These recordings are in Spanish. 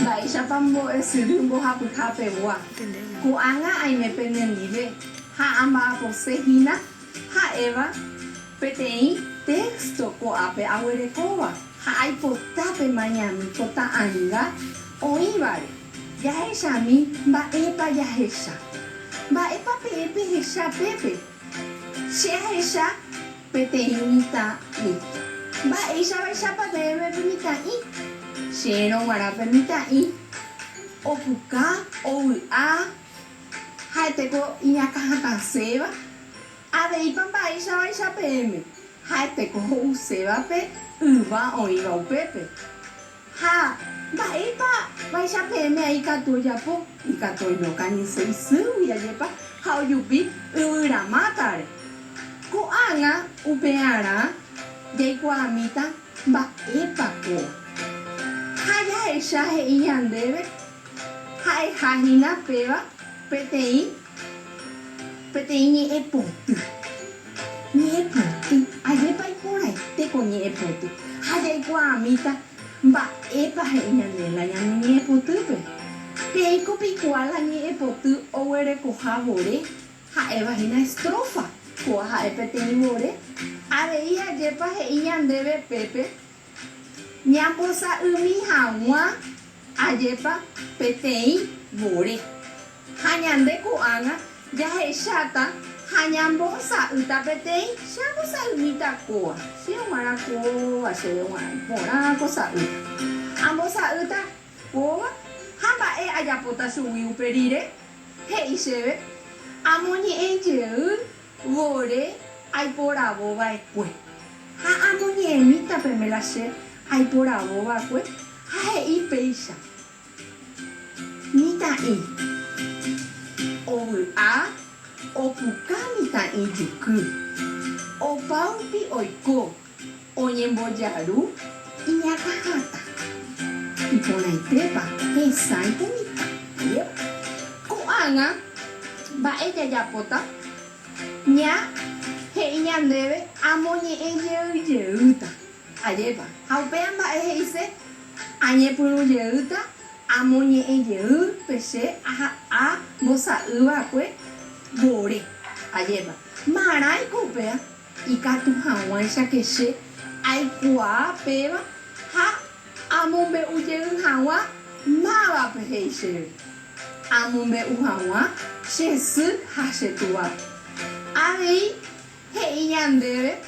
Baixapambo esirumbo hapuhapewa. Kuanga aimepenendive. Ha amba posehina. Ha eva. Petei texto coape aguerecoba. Ha aipotape mañami pota anga. Oivare. Yaheshami baepa yahesha. Baepa pepe hesha pepe. Shehesha petei mita i. Baisha baishapa pepe mita i. Shero warape mita i. Opuka oua. Haiteko iñaka seba. Adeipan baisha baisha peme. Haiteko useba pe. Uva oiva upepe. Ha. Baepa baisha peme a ikato yapo. Ikato inoka ni seisu yayepa. How you be ura matare. Koanga upeara. Yeikwa amita. Baepa ko. Haya esha he iandebe. Hai hahina peba. Petei ni epotu. Ni epotu. Ayepa ikorai. Teko ni epotu. Haya ikwa amita. Ba epa he iandela yani ni epotu pe. Peiko pikuala ni epotu. Owere kohabore. Ha eva hina estrofa. Koha epetei bore. Areia yepa he iandebe pepe. Nyambosa umi hawa ayepa petei bore. Hanyande kuanga yahe shata hanyambosa uta petei shambosa umita koa. Shewara koa shewara pora kosa uta. Ambosa uta koa hamba e ayapota shui uperire he ishebe amoni enjeu bore aipora boba ekwe. Ha amoni emita pemelashe ai por a boba kwe hai i peisha mita i o a o puka mita i juku o paupi oiko o nyemboyaru i nyakahata i pona i tepa he saite mita ko anga ba ella yapota nya he inyandebe amoni eye yeuta ayepa haupean ba ese añe puru yeuta amoñe yeu pese a mosa uva kwe bore ayepa marai kopea ikatu hawa shakeshe ai kwa peba ha amombe uyeu hawa maba pese amombe uhawa shesu hashetua ai he yandere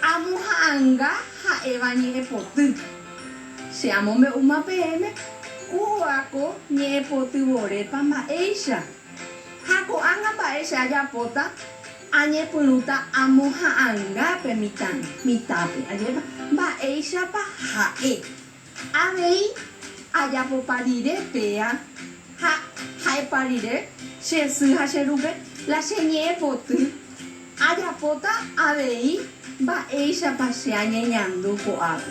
amuhanga ha evani epotu. Se amome uma pm kuako ni epotu bore pama eisha. Hako anga ba eisha ya pota anye punuta amuha anga pe mitani mitape ayeba ba eisha pa ha e. Avei ayapo parire pea ha e parire se su ha sherupe la senye epotu ayapota avei ba eisha pa se anyeñandu ko ave.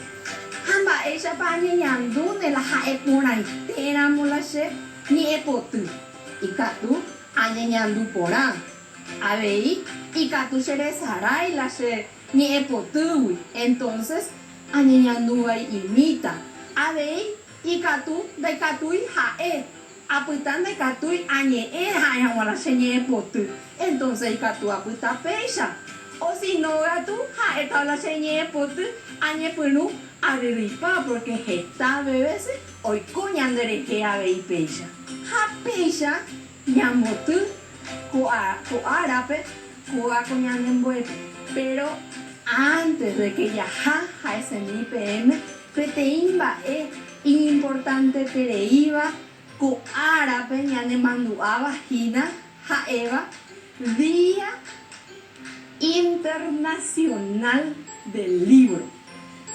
Hamba eisha pa anyeñandu ne la ha epona itera mola se ni epotu. Ikatu anyeñandu pora. Avei ikatu se resarai la se ni epotu. Entonces anyeñandu vai imita. Avei ikatu de katui ha e. Aputan de katui anye e ha mola se ni epotu. Entonces ikatu aputa peisha. O si no gato, ha esta la señe potu, añe punu, ariripa, porque esta bebese, hoy coñandere que ave y pecha. Ha pecha, yamotu, coarape, coa coñanden buepe. Pero antes de que ya ha ese mi PM, peteimba importante tereiva, coarape, ñane manduaba, jina, ha eva, día internacional del libro.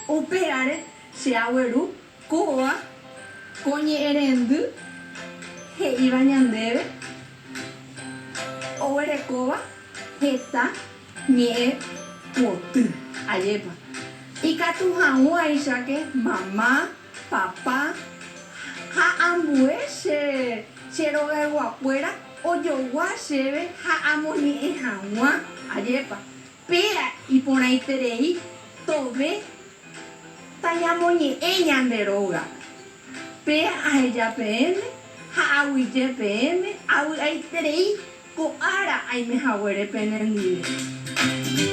Operare se aweru koa koñe erendu he ibañandebe owere koa heta ñe potu ayepa ikatu hamu aisha que mamá papá ha ambue se roga guapuera o yo guacheve ha amoni e hawa ayepa pera y por ahí terei tobe tayamoni e ñanderoga Pe ai ja PM, hawi je PM, awi ai terei, ko ara ai me hawere penendile.